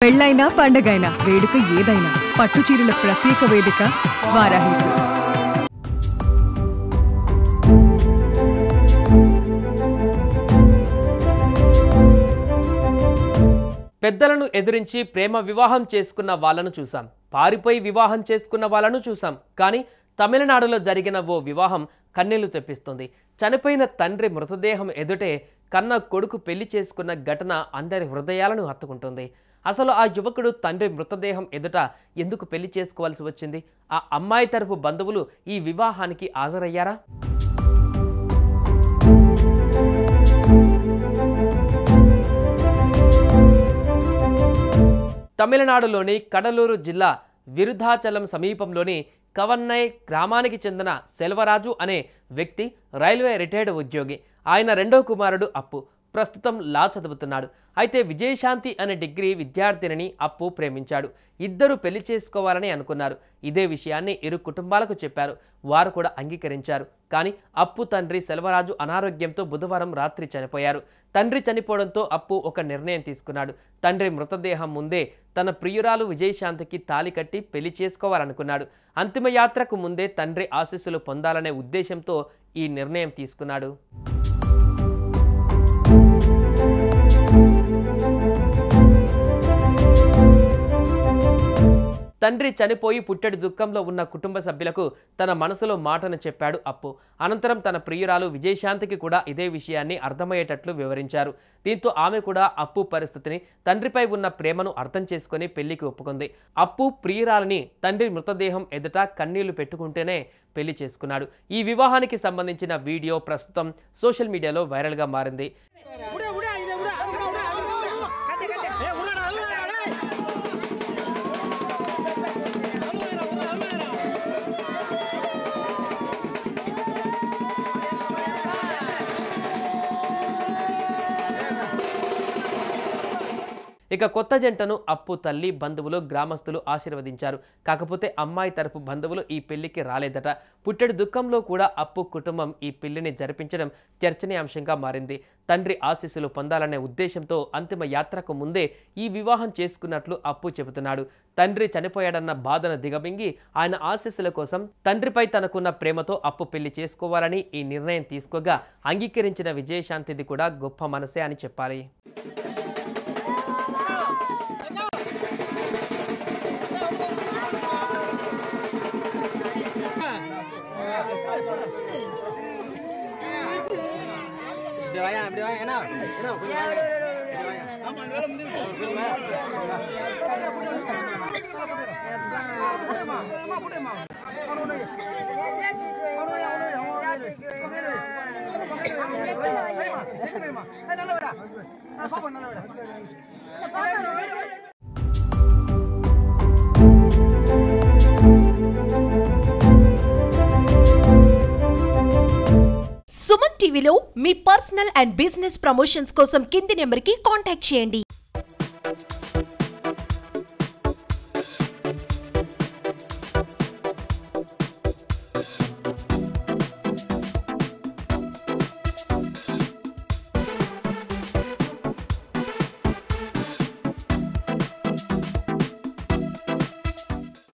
పెళ్ళైనా పండగైనా వేడుక ఏదైనా పట్టు చీరల ప్రత్యేక వేదిక వారాహి సిల్క్స్. పెద్దలను ఎదిరించి ప్రేమ వివాహం చేసుకున్న వాళ్ళను చూసాం, పారిపోయి వివాహం చేసుకున్న వాళ్ళను చూసాం. కానీ తమిళనాడులో జరిగిన ఓ వివాహం కన్నీళ్లు తెప్పిస్తుంది. చనిపోయిన తండ్రి మృతదేహం ఎదుటే కన్న కొడుకు పెళ్లి చేసుకున్న ఘటన అందరి హృదయాలను హత్తుకుంటుంది. అసలు ఆ యువకుడు తండ్రి మృతదేహం ఎదుట ఎందుకు పెళ్లి చేసుకోవాల్సి వచ్చింది? ఆ అమ్మాయి తరపు బంధువులు ఈ వివాహానికి హాజరయ్యారా? తమిళనాడులోని కడలూరు జిల్లా విరుధాచలం సమీపంలోని కవన్నై గ్రామానికి చెందిన సెల్వరాజు అనే వ్యక్తి రైల్వే రిటైర్డ్ ఉద్యోగి. ఆయన రెండో కుమారుడు అప్పు ప్రస్తుతం లా చదువుతున్నాడు. అయితే విజయశాంతి అనే డిగ్రీ విద్యార్థినిని అప్పు ప్రేమించాడు. ఇద్దరు పెళ్లి చేసుకోవాలని అనుకున్నారు. ఇదే విషయాన్ని ఇరు కుటుంబాలకు చెప్పారు. వారు కూడా అంగీకరించారు. కానీ అప్పు తండ్రి సెల్వరాజు అనారోగ్యంతో బుధవారం రాత్రి చనిపోయారు. తండ్రి చనిపోవడంతో అప్పు ఒక నిర్ణయం తీసుకున్నాడు. తండ్రి మృతదేహం ముందే తన ప్రియురాలు విజయశాంతికి తాళి కట్టి పెళ్లి చేసుకోవాలనుకున్నాడు. అంతిమయాత్రకు ముందే తండ్రి ఆశీస్సులు పొందాలనే ఉద్దేశంతో ఈ నిర్ణయం తీసుకున్నాడు. తండ్రి చనిపోయి పుట్టెడు దుఃఖంలో ఉన్న కుటుంబ సభ్యులకు తన మనసులో మాటను చెప్పాడు అప్పు. అనంతరం తన ప్రియురాలు విజయశాంతికి కూడా ఇదే విషయాన్ని అర్థమయ్యేటట్లు వివరించారు. దీంతో ఆమె కూడా అప్పు పరిస్థితిని, తండ్రిపై ఉన్న ప్రేమను అర్థం చేసుకుని పెళ్లికి ఒప్పుకుంది. అప్పు ప్రియురాలని తండ్రి మృతదేహం ఎదుట కన్నీళ్లు పెట్టుకుంటేనే పెళ్లి చేసుకున్నాడు. ఈ వివాహానికి సంబంధించిన వీడియో ప్రస్తుతం సోషల్ మీడియాలో వైరల్గా మారింది. ఇక కొత్త జంటను అప్పు తల్లి, బంధువులు, గ్రామస్తులు ఆశీర్వదించారు. కాకపోతే అమ్మాయి తరపు బంధువులు ఈ పెళ్లికి రాలేదట. పుట్టెడు దుఃఖంలో కూడా అప్పు కుటుంబం ఈ పెళ్లిని జరిపించడం చర్చనీయాంశంగా మారింది. తండ్రి ఆశీస్సులు పొందాలనే ఉద్దేశంతో అంతిమ యాత్రకు ముందే ఈ వివాహం చేసుకున్నట్లు అప్పు చెబుతున్నాడు. తండ్రి చనిపోయాడన్న బాధను దిగమింగి ఆయన ఆశీస్సుల కోసం తండ్రిపై తనకున్న ప్రేమతో అప్పు పెళ్లి చేసుకోవాలని ఈ నిర్ణయం తీసుకోగా అంగీకరించిన విజయశాంతిది కూడా గొప్ప మనసే అని చెప్పాలి. సుమన్ టీవీలో మీ పర్సనల్ అండ్ బిజినెస్ ప్రమోషన్స్ కోసం కింది నెంబర్కి కాంటాక్ట్ చేయండి.